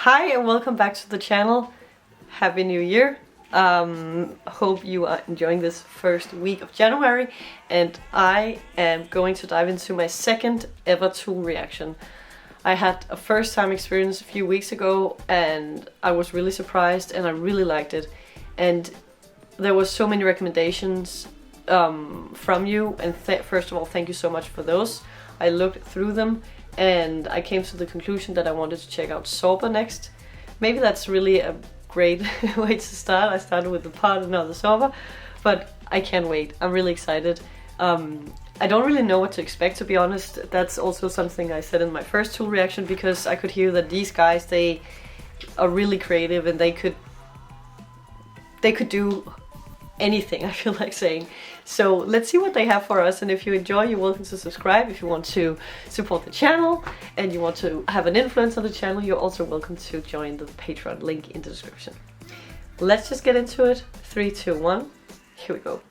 Hi and welcome back to the channel. Happy New Year. Hope you are enjoying this first week of January, and I am going to dive into my second ever tool reaction. I had a first time experience a few weeks ago and I was really surprised and I really liked it, and there was so many recommendations from you, and first of all, thank you so much for those. I looked through them and I came to the conclusion that I wanted to check out Sabina next. Maybe that's really a great way to start. I started with the pot and now the Sabina, but I can't wait. I'm really excited. I don't really know what to expect, to be honest. That's also something I said in my first tool reaction, because I could hear that these guys, they are really creative and they could do anything, I feel like saying. So let's see what they have for us, and if you enjoy, you're welcome to subscribe. If you want to support the channel and you want to have an influence on the channel, you're also welcome to join the Patreon, link in the description. Let's just get into it. 3, 2, 1, here we go.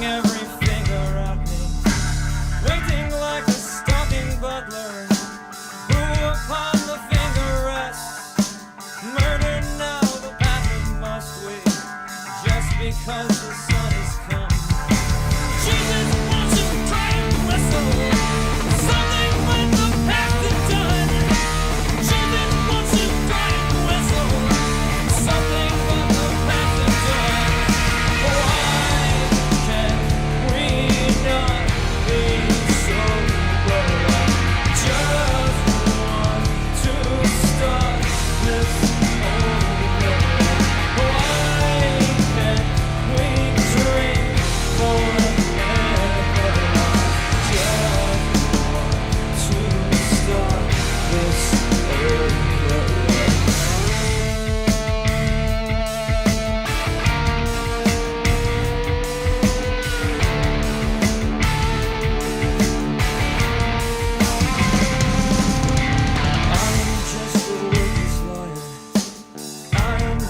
Every finger at me, waiting like a stalking butler, who upon the finger rests. Murder now, the path must wait, just because the sun has come. Jesus wants to try and whistle something when the past is done. Jesus wants to try and whistle something when the past is done.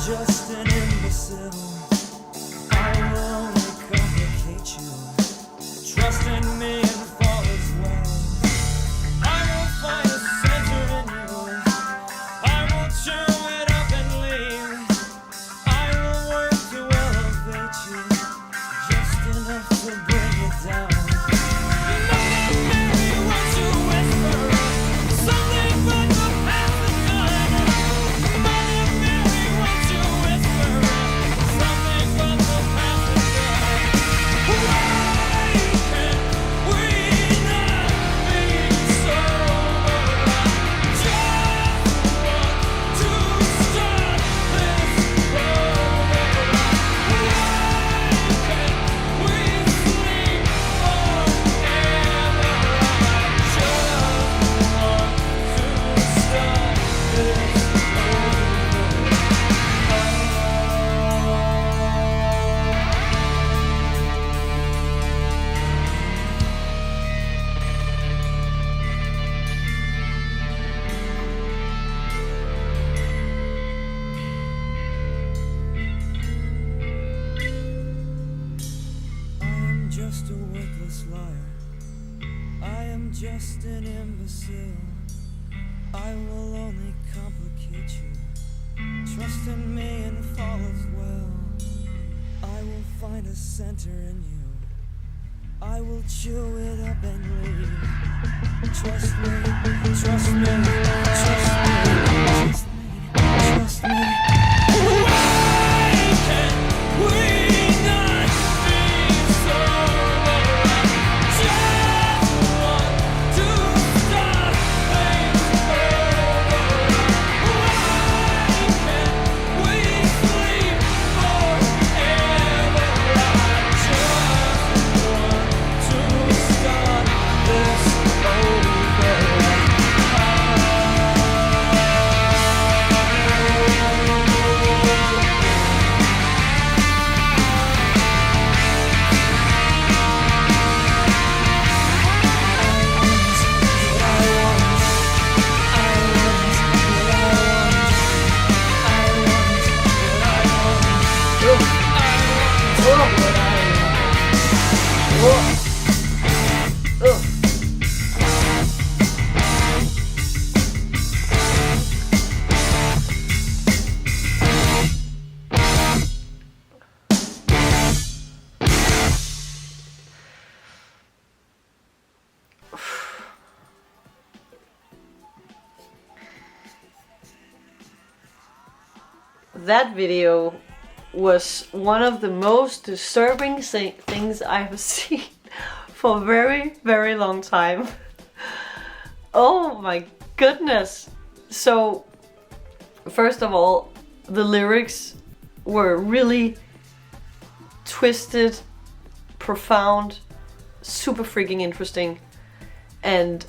Just an imbecile. I will only complicate you. Trust in me and fall as well. I will find a center in you. I will chew it up and leave. I will work to elevate you, just enough to bring it down. Mother Mary wants to whisper something but the past is done. Mother Mary wants to whisper something but the past is done. Why can't we not be sober? I just want to start this over. Why can't we sleep forever? I just want to start this over. I am just a worthless liar. I am just an imbecile. I will only complicate you. Trust in me and fall as well. I will find a center in you. I will chew it up and leave. Trust me, trust me, trust me, trust me, trust me. Why can we not be sober? Just want to start things over. Why can't we sleep forever? I just want to start this over. That video was one of the most disturbing things I have seen for a very, very long time. Oh my goodness. So, first of all, the lyrics were really twisted, profound, super freaking interesting. And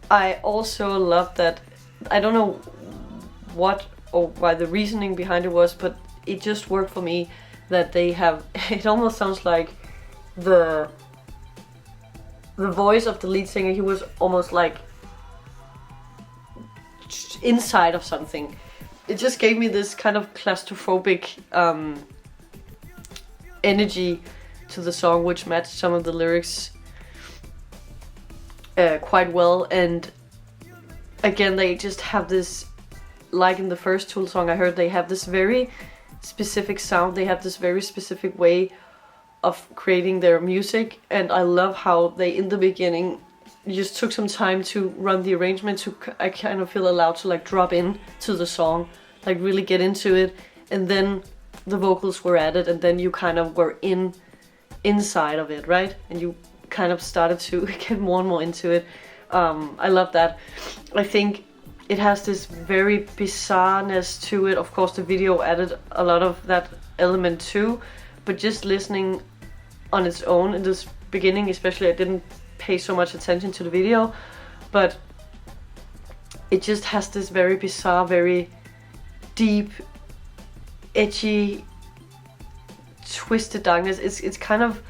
I also love that, I don't know what or why the reasoning behind it was, but it just worked for me that they have, it almost sounds like the voice of the lead singer, he was almost like inside of something. It just gave me this kind of claustrophobic energy to the song, which matched some of the lyrics quite well. And again, they just have this, like in the first Tool song I heard, they have this very specific sound, they have this very specific way of creating their music, and I love how they, in the beginning, just took some time to run the arrangement, to I kind of feel allowed to like drop in to the song, like really get into it, and then the vocals were added, and then you kind of were inside of it, right? And you kind of started to get more and more into it. I love that. I think it has this very bizarreness to it. Of course, the video added a lot of that element too, but just listening on its own in this beginning, especially, I didn't pay so much attention to the video, but it just has this very bizarre, very deep, edgy, twisted darkness. It's kind of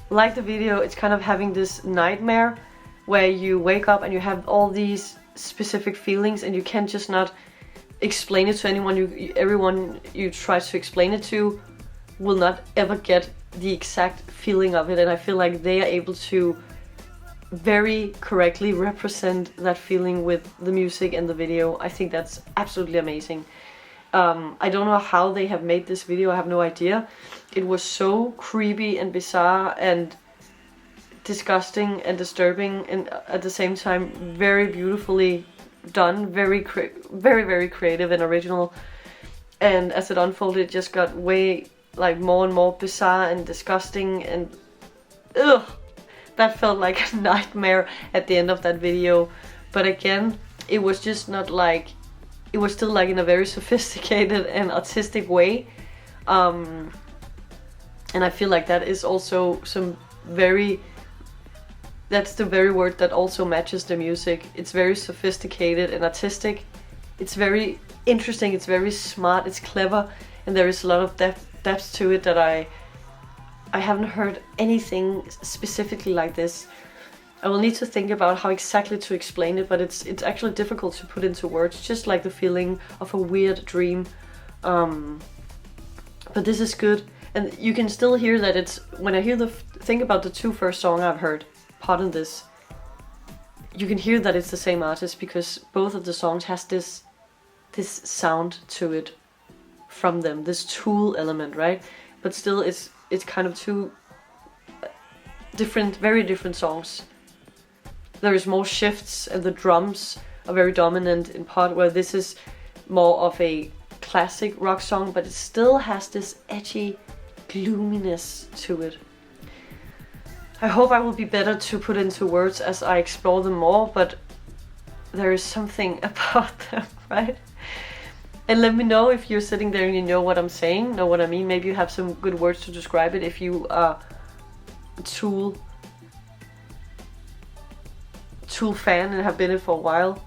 like the video, it's kind of having this nightmare where you wake up and you have all these specific feelings and you can just not explain it to anyone. Everyone you try to explain it to will not ever get the exact feeling of it, and I feel like they are able to very correctly represent that feeling with the music and the video. I think that's absolutely amazing. I don't know how they have made this video, I have no idea. It was so creepy and bizarre and disgusting and disturbing, and at the same time very beautifully done, very very creative and original. And as it unfolded, it just got way like more and more bizarre and disgusting, and ugh, that felt like a nightmare at the end of that video. But again, it was just not like, it was still like in a very sophisticated and artistic way, and I feel like that is also some very, that's the very word that also matches the music. It's very sophisticated and artistic. It's very interesting, it's very smart, it's clever, and there is a lot of depth to it that I haven't heard anything specifically like this. I will need to think about how exactly to explain it, but it's actually difficult to put into words, just like the feeling of a weird dream. But this is good, and you can still hear that it's, when I hear think about the two first songs I've heard, Pardon This, you can hear that it's the same artist, because both of the songs has this sound to it from them, this Tool element, right? But still it's kind of two very different songs. There is more shifts and the drums are very dominant in part, where this is more of a classic rock song, but it still has this edgy gloominess to it. I hope I will be better to put into words as I explore them more, but there is something about them, right? And let me know if you're sitting there and you know what I'm saying, know what I mean. Maybe you have some good words to describe it if you are a Tool fan and have been it for a while.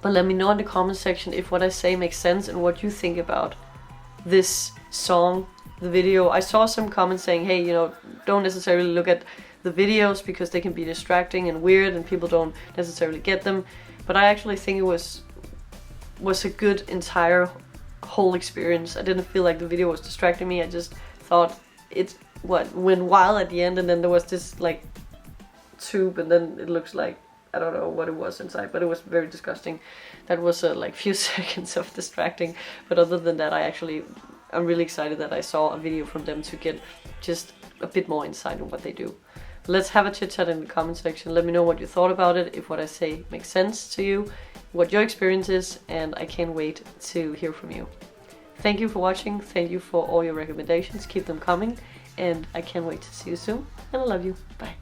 But let me know in the comment section if what I say makes sense and what you think about this song, the video. I saw some comments saying, hey, you know, don't necessarily look at the videos because they can be distracting and weird and people don't necessarily get them. But I actually think it was a good entire whole experience. I didn't feel like the video was distracting me. I just thought it went wild at the end, and then there was this like tube, and then it looks like, I don't know what it was inside, but it was very disgusting. That was like few seconds of distracting, but other than that, I'm really excited that I saw a video from them to get just a bit more insight on what they do. Let's have a chit chat in the comment section. Let me know what you thought about it, if what I say makes sense to you, what your experience is, and I can't wait to hear from you. Thank you for watching, thank you for all your recommendations, keep them coming, and I can't wait to see you soon, and I love you, bye.